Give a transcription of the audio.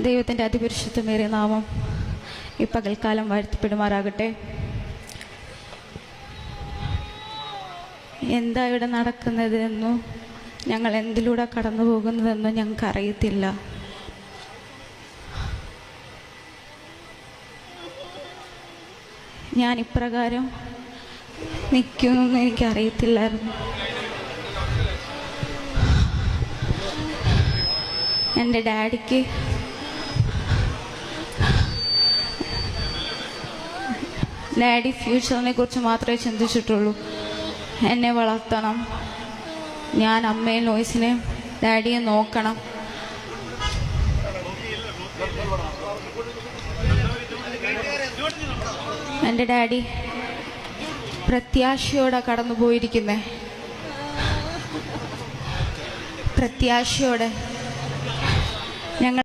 ദൈവത്തിൻ്റെ അതിപരിശുദ്ധമേറിയ നാമം ഈ പകൽക്കാലം വാഴ്ത്തപ്പെടുമാറാകട്ടെ. എന്താ ഇവിടെ നടക്കുന്നതെന്നോ ഞങ്ങൾ എന്തിലൂടെ കടന്നു പോകുന്നതെന്നോ ഞങ്ങൾക്കറിയത്തില്ല. ഞാൻ ഇപ്രകാരം നിൽക്കുമെന്ന് എനിക്കറിയത്തില്ലായിരുന്നു. എൻ്റെ ഡാഡിക്ക് ഡാഡി ഫ്യൂച്ചറിനെ കുറിച്ച് മാത്രമേ ചിന്തിച്ചിട്ടുള്ളൂ. എന്നെ വളർത്തണം, ഞാൻ അമ്മയും ലോയ്സിനെ ഡാഡിയെ നോക്കണം. എൻ്റെ ഡാഡി പ്രത്യാശയോടെ കടന്നു പോയിരിക്കുന്നേ, പ്രത്യാശയോടെ. ഞങ്ങൾ